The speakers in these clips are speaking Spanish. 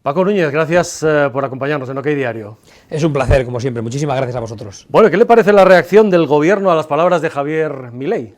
Paco Núñez, gracias por acompañarnos en OK Diario. Es un placer, como siempre. Muchísimas gracias a vosotros. Bueno, ¿qué le parece la reacción del gobierno a las palabras de Javier Milei?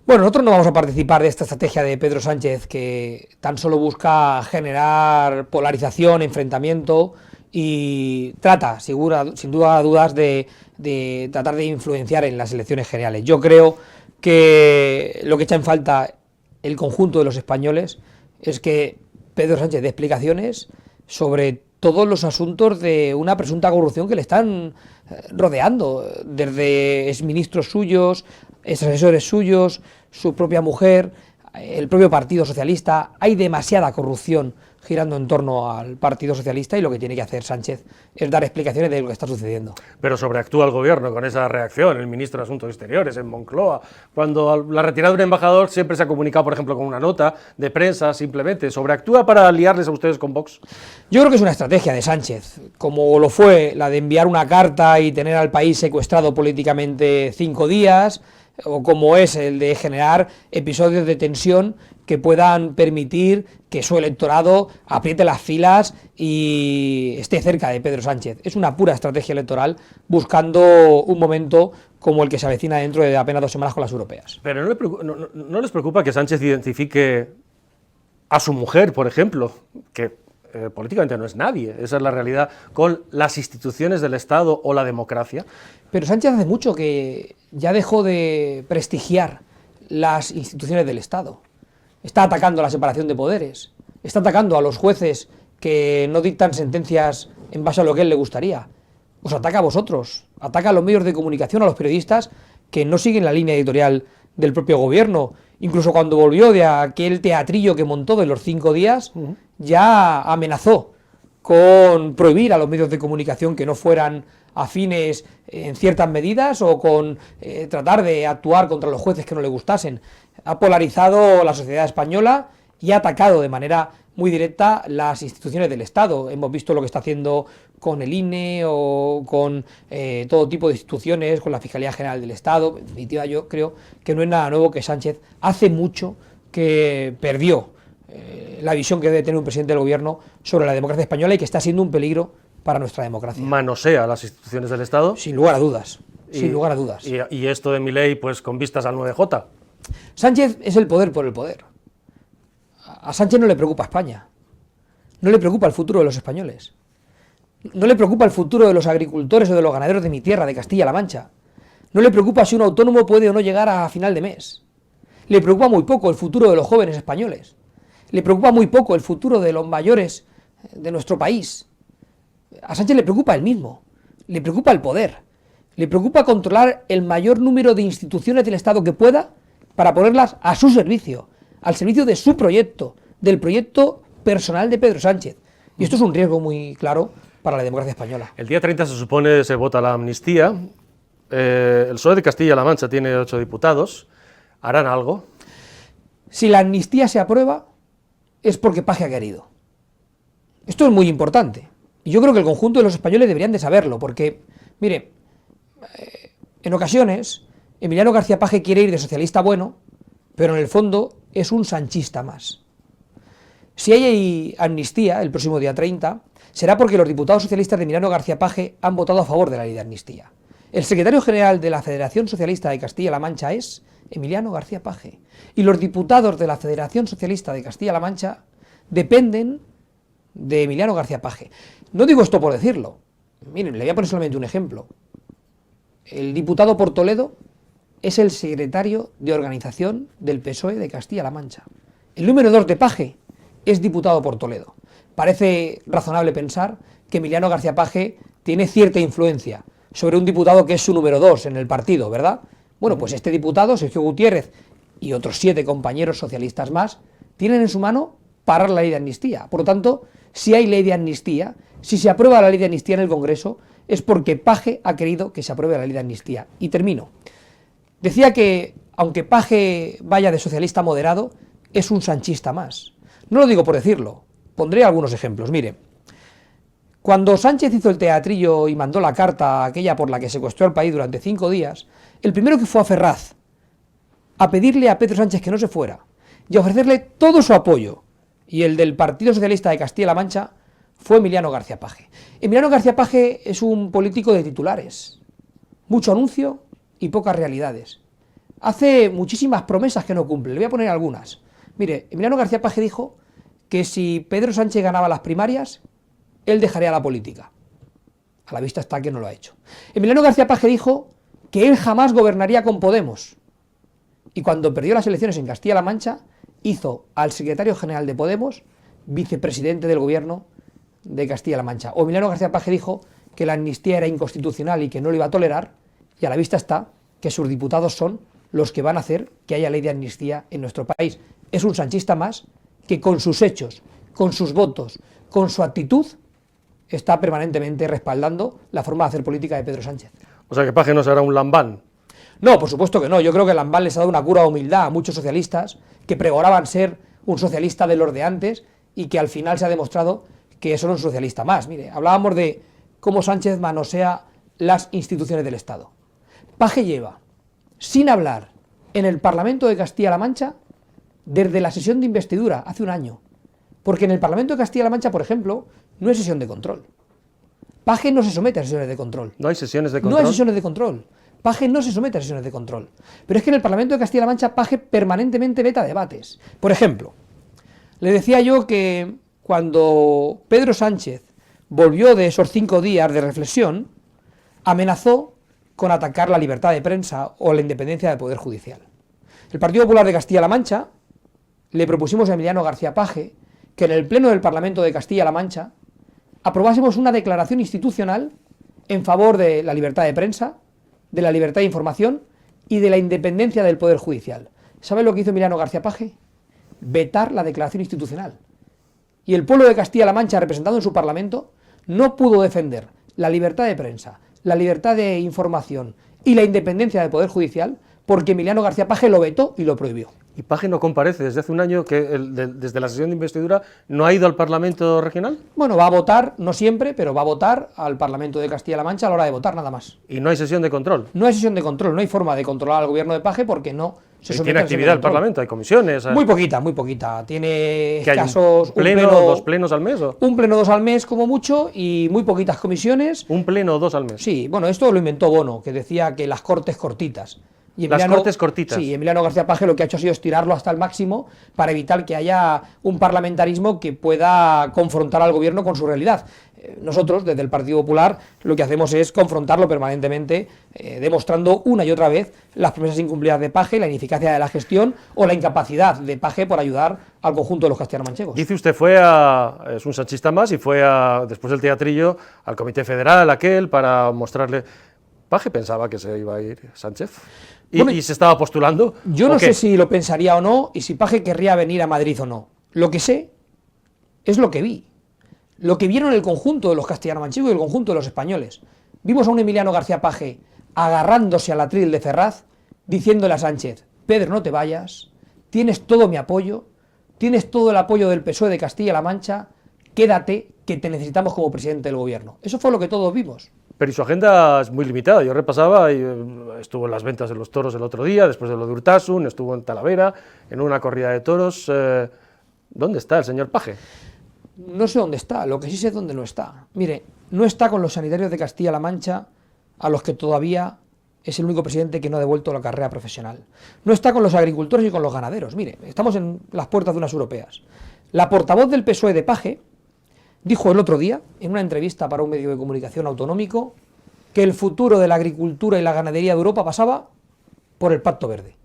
Bueno, nosotros no vamos a participar de esta estrategia de Pedro Sánchez que tan solo busca generar polarización, enfrentamiento y trata, sin duda a dudas, de tratar de influenciar en las elecciones generales. Yo creo que lo que echa en falta el conjunto de los españoles es que Pedro Sánchez dé explicaciones sobre todos los asuntos de una presunta corrupción que le están rodeando, desde exministros suyos, asesores suyos, su propia mujer, el propio Partido Socialista. Hay demasiada corrupción girando en torno al Partido Socialista y lo que tiene que hacer Sánchez es dar explicaciones de lo que está sucediendo. Pero sobreactúa el gobierno con esa reacción, el ministro de Asuntos Exteriores en Moncloa, cuando la retirada de un embajador siempre se ha comunicado, por ejemplo, con una nota de prensa, simplemente. ¿Sobreactúa para liarles a ustedes con Vox? Yo creo que es una estrategia de Sánchez, como lo fue la de enviar una carta y tener al país secuestrado políticamente 5 días, o como es el de generar episodios de tensión que puedan permitir que su electorado apriete las filas y esté cerca de Pedro Sánchez. Es una pura estrategia electoral buscando un momento como el que se avecina dentro de apenas 2 semanas con las europeas. Pero ¿no les preocupa que Sánchez identifique a su mujer, por ejemplo, que políticamente no es nadie, esa es la realidad, con las instituciones del Estado o la democracia? Pero Sánchez hace mucho que ya dejó de prestigiar las instituciones del Estado. Está atacando la separación de poderes, está atacando a los jueces que no dictan sentencias en base a lo que él le gustaría. Os ataca a vosotros, ataca a los medios de comunicación, a los periodistas que no siguen la línea editorial del propio gobierno. Incluso cuando volvió de aquel teatrillo que montó de los 5 días, ya amenazó con prohibir a los medios de comunicación que no fueran afines en ciertas medidas o con tratar de actuar contra los jueces que no le gustasen. Ha polarizado la sociedad española y ha atacado de manera muy directa las instituciones del Estado. Hemos visto lo que está haciendo con el INE o con todo tipo de instituciones, con la Fiscalía General del Estado. En definitiva, yo creo que no es nada nuevo que Sánchez hace mucho que perdió la visión que debe tener un presidente del gobierno sobre la democracia española y que está siendo un peligro para nuestra democracia. ¿Manosea las instituciones del Estado? Sin lugar a dudas, sin lugar a dudas. Y esto de Milei, pues con vistas al 9J. Sánchez es el poder por el poder. A Sánchez no le preocupa España, no le preocupa el futuro de los españoles, no le preocupa el futuro de los agricultores o de los ganaderos de mi tierra, de Castilla-La Mancha, no le preocupa si un autónomo puede o no llegar a final de mes, le preocupa muy poco el futuro de los jóvenes españoles, le preocupa muy poco el futuro de los mayores de nuestro país. A Sánchez le preocupa él mismo, le preocupa el poder, le preocupa controlar el mayor número de instituciones del Estado que pueda para ponerlas a su servicio, al servicio de su proyecto, del proyecto personal de Pedro Sánchez. Y esto es un riesgo muy claro para la democracia española. El día 30 se supone se vota la amnistía. El PSOE de Castilla-La Mancha tiene 8 diputados. ¿Harán algo? Si la amnistía se aprueba, es porque Paje ha querido. Esto es muy importante. Y yo creo que el conjunto de los españoles deberían de saberlo, porque, mire, en ocasiones Emiliano García Paje quiere ir de socialista bueno, pero en el fondo es un sanchista más. Si hay amnistía el próximo día 30, será porque los diputados socialistas de Emiliano García Paje han votado a favor de la ley de amnistía. El secretario general de la Federación Socialista de Castilla-La Mancha es Emiliano García Paje. Y los diputados de la Federación Socialista de Castilla-La Mancha dependen de Emiliano García Paje. No digo esto por decirlo. Miren, le voy a poner solamente un ejemplo. El diputado por Toledo es el secretario de organización del PSOE de Castilla-La Mancha. El número 2 de Paje es diputado por Toledo. Parece razonable pensar que Emiliano García Paje tiene cierta influencia sobre un diputado que es su número 2 en el partido, ¿verdad? Bueno, pues este diputado, Sergio Gutiérrez, y otros 7 compañeros socialistas más, tienen en su mano parar la ley de amnistía. Por lo tanto, si hay ley de amnistía, si se aprueba la ley de amnistía en el Congreso, es porque Paje ha querido que se apruebe la ley de amnistía. Y termino. Decía que, aunque Paje vaya de socialista moderado, es un sanchista más. No lo digo por decirlo, pondré algunos ejemplos. Mire, cuando Sánchez hizo el teatrillo y mandó la carta aquella por la que secuestró al país durante 5 días, el primero que fue a Ferraz a pedirle a Pedro Sánchez que no se fuera y a ofrecerle todo su apoyo, y el del Partido Socialista de Castilla-La Mancha, fue Emiliano García Paje. Emiliano García Paje es un político de titulares, mucho anuncio y pocas realidades. Hace muchísimas promesas que no cumple, le voy a poner algunas. Mire, Emiliano García Paje dijo que si Pedro Sánchez ganaba las primarias, él dejaría la política. A la vista está que no lo ha hecho. Emiliano García Paje dijo que él jamás gobernaría con Podemos. Y cuando perdió las elecciones en Castilla-La Mancha, hizo al secretario general de Podemos vicepresidente del gobierno de Castilla-La Mancha. O Emiliano García Paje dijo que la amnistía era inconstitucional y que no lo iba a tolerar, y a la vista está que sus diputados son los que van a hacer que haya ley de amnistía en nuestro país. Es un sanchista más que con sus hechos, con sus votos, con su actitud, está permanentemente respaldando la forma de hacer política de Pedro Sánchez. O sea que Paje no será un lambán. No, por supuesto que no. Yo creo que Lambán les ha dado una cura de humildad a muchos socialistas que pregonaban ser un socialista de los de antes y que al final se ha demostrado que son un socialista más. Mire, hablábamos de cómo Sánchez manosea las instituciones del Estado. Paje lleva sin hablar en el Parlamento de Castilla-La Mancha desde la sesión de investidura, hace un año. Porque en el Parlamento de Castilla-La Mancha, por ejemplo, no hay sesión de control. Paje no se somete a sesiones de control. ¿No hay sesiones de control? No hay sesiones de control. Paje no se somete a sesiones de control. Pero es que en el Parlamento de Castilla-La Mancha Paje permanentemente veta debates. Por ejemplo, le decía yo que cuando Pedro Sánchez volvió de esos 5 días de reflexión, amenazó con atacar la libertad de prensa o la independencia del Poder Judicial. El Partido Popular de Castilla-La Mancha le propusimos a Emiliano García Paje que en el Pleno del Parlamento de Castilla-La Mancha aprobásemos una declaración institucional en favor de la libertad de prensa, de la libertad de información y de la independencia del Poder Judicial. ¿Sabe lo que hizo Emiliano García Paje? Vetar la declaración institucional. Y el pueblo de Castilla-La Mancha, representado en su Parlamento, no pudo defender la libertad de prensa, la libertad de información y la independencia del Poder Judicial porque Emiliano García Paje lo vetó y lo prohibió. ¿Y Paje no comparece desde hace un año que desde la sesión de investidura no ha ido al Parlamento regional? Bueno, va a votar, no siempre, pero va a votar al Parlamento de Castilla-La Mancha a la hora de votar, nada más. ¿Y no hay sesión de control? No hay sesión de control, no hay forma de controlar al gobierno de Paje porque no se somete ¿Tiene a sesión de actividad el control. Parlamento? ¿Hay comisiones? Muy poquita, muy poquita. Tiene ¿Que hay escasos un pleno, dos plenos al mes? ¿O? Un pleno, 2 al mes como mucho y muy poquitas comisiones. ¿Un pleno o 2 al mes? Sí, bueno, esto lo inventó Bono, que decía que las cortes cortitas. Y Las cortes cortitas. Sí, Emiliano García Paje lo que ha hecho ha sido estirarlo hasta el máximo para evitar que haya un parlamentarismo que pueda confrontar al gobierno con su realidad. Nosotros, desde el Partido Popular, lo que hacemos es confrontarlo permanentemente, demostrando una y otra vez las promesas incumplidas de Paje, la ineficacia de la gestión o la incapacidad de Paje por ayudar al conjunto de los castellano-manchegos. Dice usted, es un sanchista más y fue después del teatrillo al Comité Federal aquel para mostrarle... ¿Paje pensaba que se iba a ir Sánchez? ¿Y se estaba postulando? Yo no sé si lo pensaría o no y si Paje querría venir a Madrid o no. Lo que sé es lo que vi. Lo que vieron el conjunto de los castellano-manchegos y el conjunto de los españoles. Vimos a un Emiliano García Paje agarrándose al atril de Ferraz, diciéndole a Sánchez: Pedro, no te vayas, tienes todo mi apoyo, tienes todo el apoyo del PSOE de Castilla-La Mancha, quédate, que te necesitamos como presidente del gobierno. Eso fue lo que todos vimos. Pero y su agenda es muy limitada. Yo repasaba, y estuvo en las ventas de los toros el otro día, después de lo de Urtasun, estuvo en Talavera, en una corrida de toros. ¿Dónde está el señor Paje? No sé dónde está, lo que sí sé es dónde no está. Mire, no está con los sanitarios de Castilla-La Mancha, a los que todavía es el único presidente que no ha devuelto la carrera profesional. No está con los agricultores y con los ganaderos. Mire, estamos en las puertas de unas europeas. La portavoz del PSOE de Paje dijo el otro día, en una entrevista para un medio de comunicación autonómico, que el futuro de la agricultura y la ganadería de Europa pasaba por el Pacto Verde.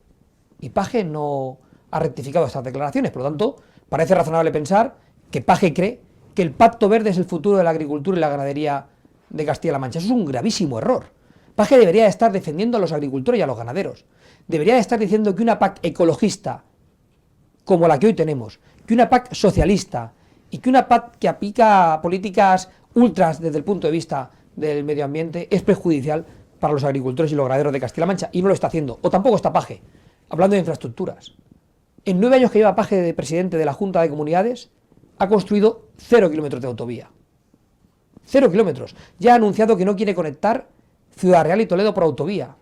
Y Paje no ha rectificado estas declaraciones, por lo tanto, parece razonable pensar que Paje cree que el Pacto Verde es el futuro de la agricultura y la ganadería de Castilla-La Mancha. Eso es un gravísimo error. Paje debería estar defendiendo a los agricultores y a los ganaderos. Debería estar diciendo que una PAC ecologista, como la que hoy tenemos, que una PAC socialista, y que una PAC que aplica políticas ultras desde el punto de vista del medio ambiente es perjudicial para los agricultores y los ganaderos de Castilla-La Mancha, y no lo está haciendo. O tampoco está Paje, hablando de infraestructuras. En 9 años que lleva Paje de presidente de la Junta de Comunidades, ha construido 0 kilómetros de autovía. 0 kilómetros. Ya ha anunciado que no quiere conectar Ciudad Real y Toledo por autovía.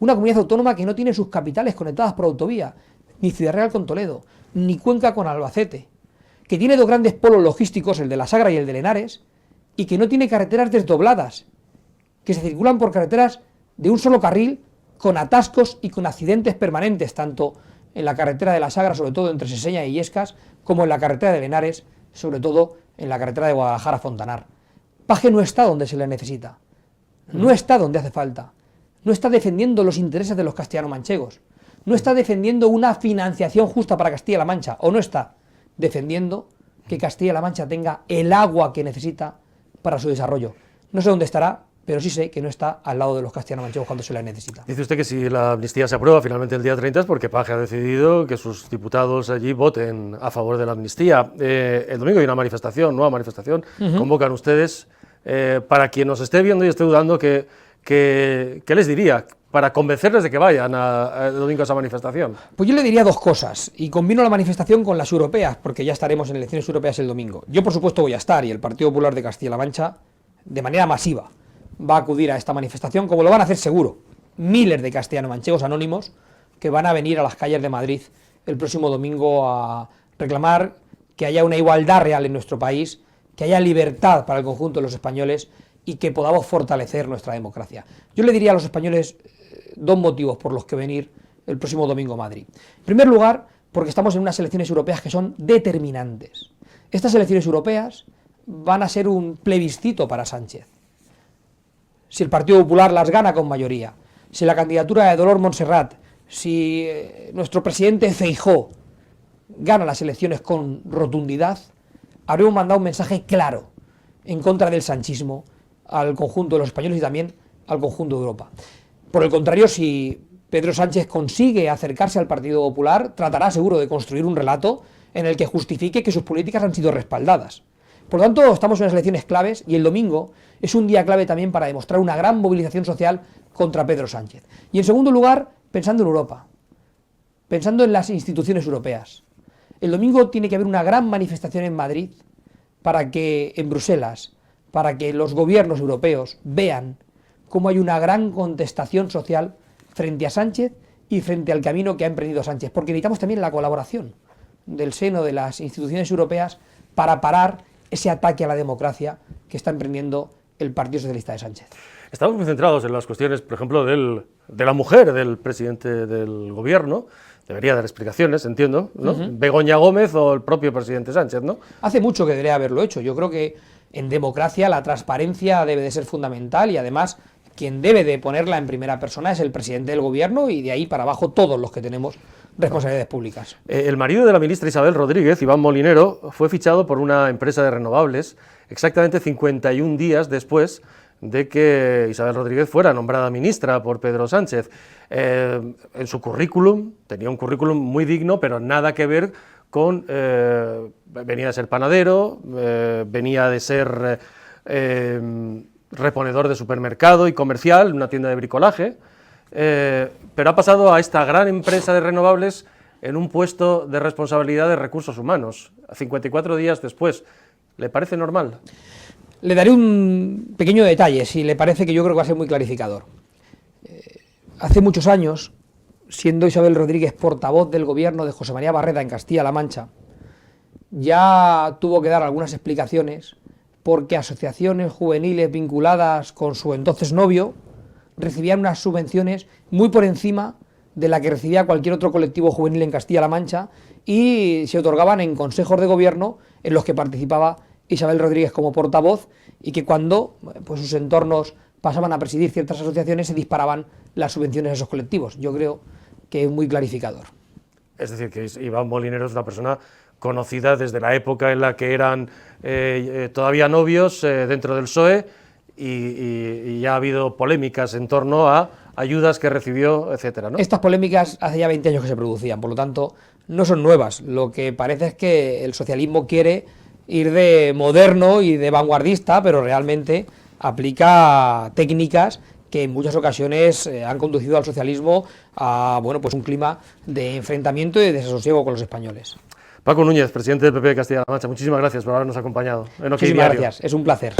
Una comunidad autónoma que no tiene sus capitales conectadas por autovía, ni Ciudad Real con Toledo, ni Cuenca con Albacete. que tiene dos grandes polos logísticos, el de la Sagra y el de Henares, y que no tiene carreteras desdobladas, que se circulan por carreteras de un solo carril, con atascos y con accidentes permanentes, tanto en la carretera de la Sagra, sobre todo entre Seseña y Illescas, como en la carretera de Henares, sobre todo en la carretera de Guadalajara a Fontanar. Paje no está donde se le necesita, no está donde hace falta, no está defendiendo los intereses de los castellano-manchegos, no está defendiendo una financiación justa para Castilla-La Mancha, o no está defendiendo que Castilla-La Mancha tenga el agua que necesita para su desarrollo. No sé dónde estará, pero sí sé que no está al lado de los castellano-manchegos cuando se la necesita. Dice usted que si la amnistía se aprueba finalmente el día 30 es porque Paje ha decidido que sus diputados allí voten a favor de la amnistía. El domingo hay una manifestación, nueva manifestación, convocan ustedes. Para quien nos esté viendo y esté dudando, ¿qué les diría para convencerles de que vayan el domingo a esa manifestación? Pues yo le diría dos cosas, y combino la manifestación con las europeas, porque ya estaremos en elecciones europeas el domingo. Yo, por supuesto, voy a estar, y el Partido Popular de Castilla-La Mancha, de manera masiva, va a acudir a esta manifestación, como lo van a hacer seguro miles de castellano-manchegos anónimos que van a venir a las calles de Madrid el próximo domingo a reclamar que haya una igualdad real en nuestro país, que haya libertad para el conjunto de los españoles y que podamos fortalecer nuestra democracia. Yo le diría a los españoles dos motivos por los que venir el próximo domingo a Madrid. En primer lugar, porque estamos en unas elecciones europeas que son determinantes. Estas elecciones europeas van a ser un plebiscito para Sánchez. Si el Partido Popular las gana con mayoría, si la candidatura de Dolor Montserrat, si nuestro presidente Feijóo gana las elecciones con rotundidad, habremos mandado un mensaje claro en contra del sanchismo al conjunto de los españoles y también al conjunto de Europa. Por el contrario, si Pedro Sánchez consigue acercarse al Partido Popular, tratará seguro de construir un relato en el que justifique que sus políticas han sido respaldadas. Por lo tanto, estamos en unas elecciones claves y el domingo es un día clave también para demostrar una gran movilización social contra Pedro Sánchez. Y en segundo lugar, pensando en Europa, pensando en las instituciones europeas. El domingo tiene que haber una gran manifestación en Madrid para que en Bruselas, para que los gobiernos europeos vean cómo hay una gran contestación social frente a Sánchez y frente al camino que ha emprendido Sánchez, porque necesitamos también la colaboración del seno de las instituciones europeas para parar ese ataque a la democracia que está emprendiendo el Partido Socialista de Sánchez. Estamos muy centrados en las cuestiones, por ejemplo, de la mujer del presidente del gobierno. Debería dar explicaciones, entiendo, ¿no? Begoña Gómez o el propio presidente Sánchez, ¿no? Hace mucho que debería haberlo hecho. Yo creo que en democracia la transparencia debe de ser fundamental y además quien debe de ponerla en primera persona es el presidente del gobierno y de ahí para abajo todos los que tenemos responsabilidades públicas. El marido de la ministra Isabel Rodríguez, Iván Molinero, fue fichado por una empresa de renovables exactamente 51 días después de que Isabel Rodríguez fuera nombrada ministra por Pedro Sánchez. En su currículum, tenía un currículum muy digno, pero nada que ver con... venía de ser panadero, venía de ser reponedor de supermercado y comercial, una tienda de bricolaje, pero ha pasado a esta gran empresa de renovables en un puesto de responsabilidad de recursos humanos, 54 días después. ¿Le parece normal? Le daré un pequeño detalle, si le parece, que yo creo que va a ser muy clarificador. Hace muchos años, siendo Isabel Rodríguez portavoz del gobierno de José María Barreda en Castilla-La Mancha, ya tuvo que dar algunas explicaciones porque asociaciones juveniles vinculadas con su entonces novio recibían unas subvenciones muy por encima de la que recibía cualquier otro colectivo juvenil en Castilla-La Mancha y se otorgaban en consejos de gobierno en los que participaba Isabel Rodríguez como portavoz y que cuando pues, sus entornos pasaban a presidir ciertas asociaciones se disparaban las subvenciones a esos colectivos. Yo creo que es muy clarificador. Es decir, que Iván Molinero es una persona conocida desde la época en la que eran todavía novios dentro del PSOE y ya ha habido polémicas en torno a ayudas que recibió, etcétera, ¿no? Estas polémicas hace ya 20 años que se producían, por lo tanto no son nuevas. Lo que parece es que el socialismo quiere ir de moderno y de vanguardista, pero realmente aplica técnicas que en muchas ocasiones han conducido al socialismo a bueno, pues un clima de enfrentamiento y de desasosiego con los españoles. Paco Núñez, presidente del PP de Castilla-La Mancha, muchísimas gracias por habernos acompañado en OK Muchísimas Diario. gracias, es un placer.